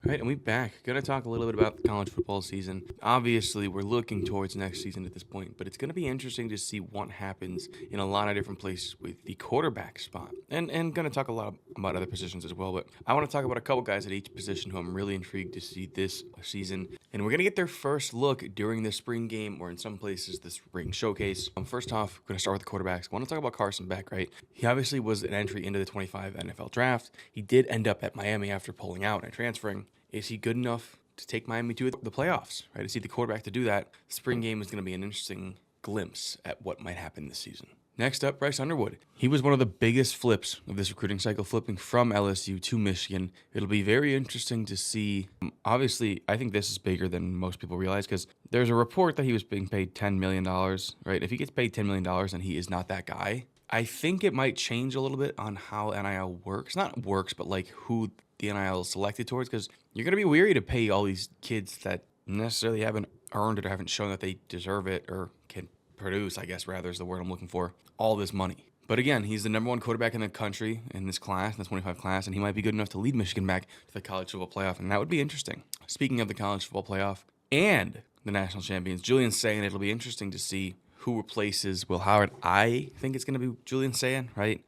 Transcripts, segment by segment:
All right, and we're back. Going to talk a little bit about the college football season. Obviously, we're looking towards next season at this point, but it's going to be interesting to see what happens in a lot of different places with the quarterback spot. And going to talk a lot about other positions as well, but I want to talk about a couple guys at each position who I'm really intrigued to see this season. And we're going to get their first look during the spring game, or in some places, the spring showcase. First off, we're going to start with the quarterbacks. I want to talk about Carson Beck, right? He obviously was an entry into the 25 NFL draft. He did end up at Miami after pulling out and transferring. Is he good enough to take Miami to the playoffs, right? Is he the quarterback to do that? The spring game is going to be an interesting glimpse at what might happen this season. Next up, Bryce Underwood. He was one of the biggest flips of this recruiting cycle, flipping from LSU to Michigan. It'll be very interesting to see. Obviously, I think this is bigger than most people realize because there's a report that he was being paid $10 million, right? If he gets paid $10 million and he is not that guy, I think it might change a little bit on how NIL works. Not works, but like who the NIL is selected towards, because you're going to be weary to pay all these kids that necessarily haven't earned it or haven't shown that they deserve it or can produce, I guess, rather is the word I'm looking for, all this money. But again, he's the number one quarterback in the country in this class, in the 25 class, and he might be good enough to lead Michigan back to the college football playoff, and that would be interesting. Speaking of the college football playoff and the national champions, Julian saying it'll be interesting to see who replaces Will Howard. I think it's going to be Julian Sayin, right?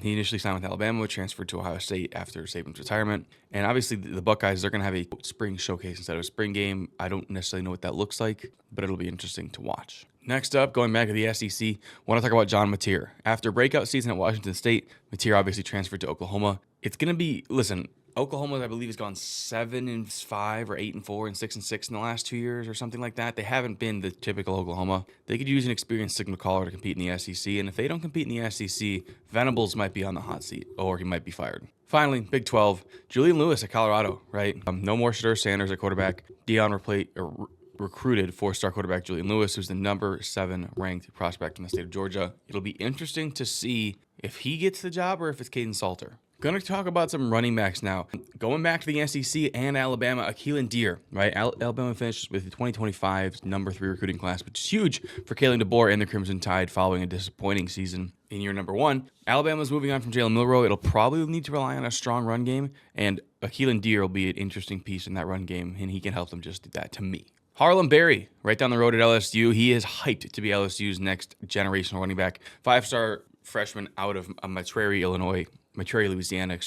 He initially signed with Alabama, transferred to Ohio State after Saban's retirement. And obviously the Buckeyes, they're going to have a spring showcase instead of a spring game. I don't necessarily know what that looks like, but it'll be interesting to watch. Next up, going back to the SEC, I want to talk about John Mateer. After a breakout season at Washington State, Mateer obviously transferred to Oklahoma. It's going to be, listen, Oklahoma, I believe, has gone 7-5 or 8-4 and 6-6 in the last 2 years or something like that. They haven't been the typical Oklahoma. They could use an experienced signal caller to compete in the SEC, and if they don't compete in the SEC, Venables might be on the hot seat, or he might be fired. Finally, Big 12, Julian Lewis at Colorado, right? No more Shedeur Sanders at quarterback. Recruited four-star quarterback Julian Lewis, who's the number 7 ranked prospect in the state of Georgia. It'll be interesting to see if he gets the job or if it's Caden Salter. Going to talk about some running backs now. Going back to the SEC and Alabama, Akeelan Deere, right? Alabama finished with the 2025 number 3 recruiting class, which is huge for Kalen DeBoer and the Crimson Tide following a disappointing season in year number 1. Alabama's moving on from Jalen Milroe. It'll probably need to rely on a strong run game, and Akeelan Deere will be an interesting piece in that run game, and he can help them just do that to me. Harlem Berry, right down the road at LSU. He is hyped to be LSU's next generational running back. 5-star freshman out of Metairie, Louisiana,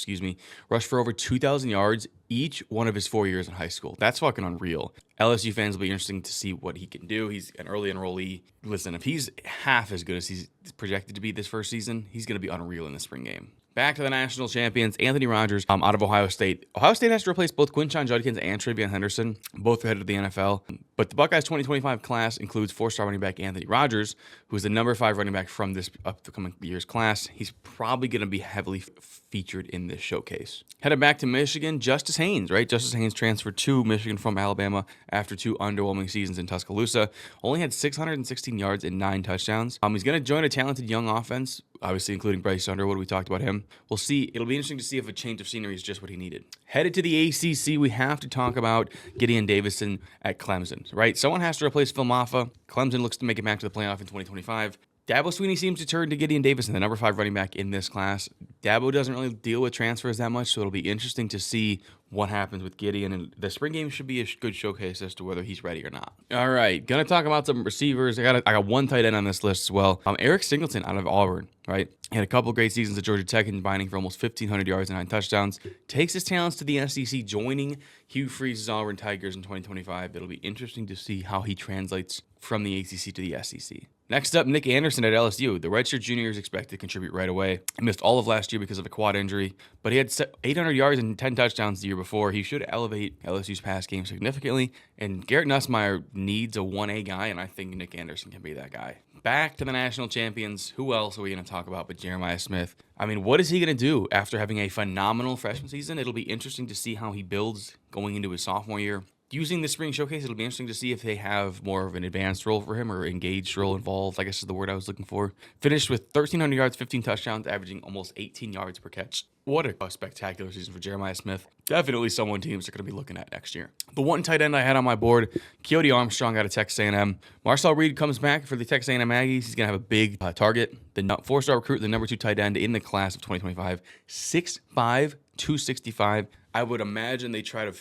rushed for over 2,000 yards each one of his 4 years in high school. That's fucking unreal. LSU fans will be interesting to see what he can do. He's an early enrollee. Listen, if he's half as good as he's projected to be this first season, he's going to be unreal in the spring game. Back to the national champions, Anthony Rogers out of Ohio State. Ohio State has to replace both Quinshon Judkins and TreVeyon Henderson, both are headed to the NFL. But the Buckeyes 2025 class includes 4-star running back Anthony Rogers, who is the number 5 running back from this upcoming year's class. He's probably going to be heavily featured in this showcase. Headed back to Michigan, Justice Haynes, right? Justice Haynes transferred to Michigan from Alabama after 2 underwhelming seasons in Tuscaloosa. Only had 616 yards and 9 touchdowns. He's going to join a talented young offense, obviously including Bryce Underwood. We talked about him. We'll see. It'll be interesting to see if a change of scenery is just what he needed. Headed to the ACC, we have to talk about Gideon Davison at Clemson, right? Someone has to replace Phil Maffa. Clemson looks to make it back to the playoff in 2025. Dabo Swinney seems to turn to Gideon Davison, the number 5 running back in this class. Dabo doesn't really deal with transfers that much, so it'll be interesting to see what happens with Gideon. And the spring game should be a good showcase as to whether he's ready or not. All right, gonna talk about some receivers. I got one tight end on this list as well. Eric Singleton out of Auburn, right? He had a couple of great seasons at Georgia Tech, combining for almost 1,500 yards and 9 touchdowns. Takes his talents to the SEC, joining Hugh Freeze's Auburn Tigers in 2025. It'll be interesting to see how he translates from the ACC to the SEC. Next up, Nick Anderson at LSU. The redshirt junior is expected to contribute right away. He missed all of last year because of a quad injury, but he had 800 yards and 10 touchdowns the year before. He should elevate LSU's pass game significantly, and Garrett Nussmeier needs a 1A guy, and I think Nick Anderson can be that guy. Back to the national champions. Who else are we going to talk about but Jeremiah Smith? What is he going to do after having a phenomenal freshman season? It'll be interesting to see how he builds going into his sophomore year. Using the spring showcase, it'll be interesting to see if they have more of an advanced role for him or engaged role involved, I guess is the word I was looking for. Finished with 1,300 yards, 15 touchdowns, averaging almost 18 yards per catch. What a spectacular season for Jeremiah Smith. Definitely someone teams are going to be looking at next year. The one tight end I had on my board, Keody Armstrong out of Texas A&M. Marcel Reed comes back for the Texas A&M Aggies. He's going to have a big target. The 4-star recruit, the number 2 tight end in the class of 2025. 6'5", 265, I would imagine they try to,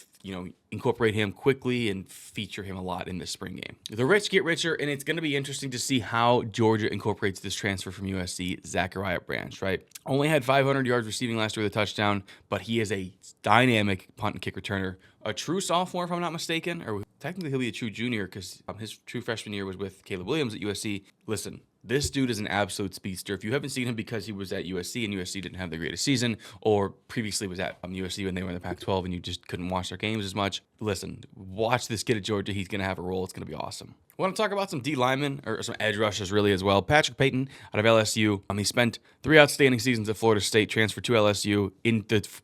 incorporate him quickly and feature him a lot in this spring game. The rich get richer, and it's going to be interesting to see how Georgia incorporates this transfer from USC, Zachariah Branch, right? Only had 500 yards receiving last year with a touchdown, but he is a dynamic punt and kick returner. A true sophomore, if I'm not mistaken, or technically he'll be a true junior because his true freshman year was with Caleb Williams at USC. Listen, this dude is an absolute speedster. If you haven't seen him because he was at USC and USC didn't have the greatest season, or previously was at USC when they were in the Pac-12 and you just couldn't watch their games as much, listen, watch this kid at Georgia. He's going to have a role. It's going to be awesome. I want to talk about some D linemen, or some edge rushers really as well. Patrick Payton out of LSU. He spent 3 outstanding seasons at Florida State, transferred to LSU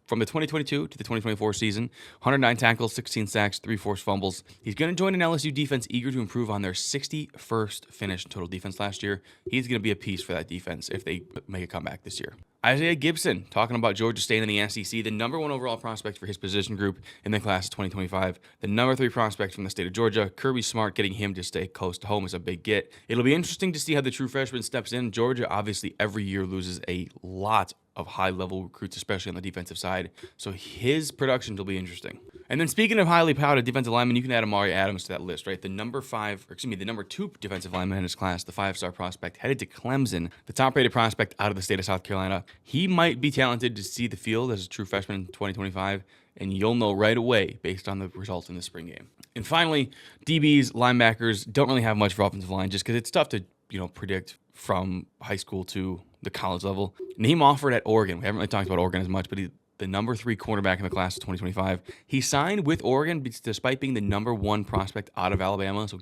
from the 2022 to the 2024 season. 109 tackles, 16 sacks, 3 forced fumbles. He's going to join an LSU defense eager to improve on their 61st finish total defense last year. He's going to be a piece for that defense if they make a comeback this year. Isaiah Gibson, talking about Georgia staying in the SEC, the number 1 overall prospect for his position group in the class of 2025. The number 3 prospect from the state of Georgia, Kirby Smart, getting him to stay close to home is a big get. It'll be interesting to see how the true freshman steps in. Georgia obviously every year loses a lot of high-level recruits, especially on the defensive side. So his production will be interesting. And then speaking of highly touted defensive linemen, you can add Amari Adams to that list, right? The number 2 defensive lineman in his class, the 5-star prospect, headed to Clemson, the top-rated prospect out of the state of South Carolina. He might be talented to see the field as a true freshman in 2025, and you'll know right away based on the results in the spring game. And finally, DBs, linebackers don't really have much for offensive line just because it's tough to, predict from high school to the college level. Name offered at Oregon. We haven't really talked about Oregon as much, but he's the number 3 cornerback in the class of 2025. He signed with Oregon despite being the number 1 prospect out of Alabama. So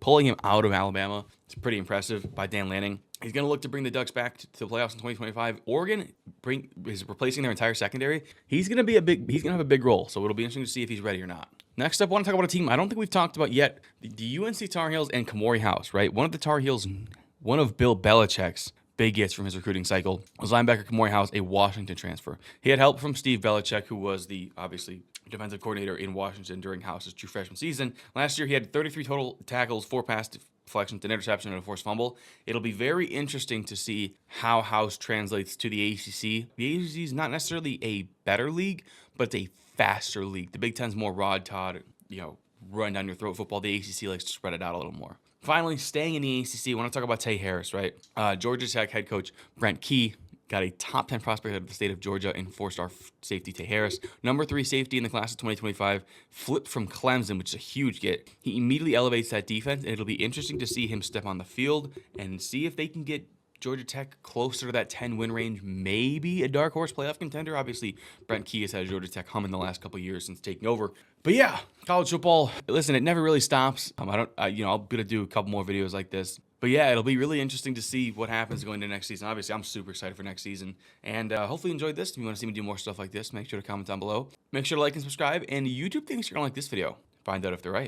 pulling him out of Alabama, it's pretty impressive by Dan Lanning. He's going to look to bring the Ducks back to the playoffs in 2025. Oregon is replacing their entire secondary. He's going to have a big role. So it'll be interesting to see if he's ready or not. Next up, I want to talk about a team I don't think we've talked about yet. The UNC Tar Heels and Kamori House, right? One of Bill Belichick's big gets from his recruiting cycle was linebacker Kamori House, a Washington transfer. He had help from Steve Belichick, who was the, obviously, defensive coordinator in Washington during House's true freshman season. Last year, he had 33 total tackles, 4 pass deflections, an interception, and a forced fumble. It'll be very interesting to see how House translates to the ACC. The ACC is not necessarily a better league, but it's a faster league. The Big Ten's more Rod Todd, run down your throat football. The ACC likes to spread it out a little more. Finally, staying in the ACC, I want to talk about Tay Harris, right? Georgia Tech head coach Brent Key got a top 10 prospect out of the state of Georgia in 4-star safety Tay Harris. Number 3 safety in the class of 2025, flipped from Clemson, which is a huge get. He immediately elevates that defense, and it'll be interesting to see him step on the field and see if they can get Georgia Tech closer to that 10-win range, maybe a dark horse playoff contender. Obviously, Brent Key has had Georgia Tech humming the last couple of years since taking over. But yeah, college football, listen, it never really stops. I'm gonna do a couple more videos like this. But yeah, it'll be really interesting to see what happens going into next season. Obviously, I'm super excited for next season. And hopefully you enjoyed this. If you want to see me do more stuff like this, make sure to comment down below. Make sure to like and subscribe. And YouTube thinks you're going to like this video. Find out if they're right.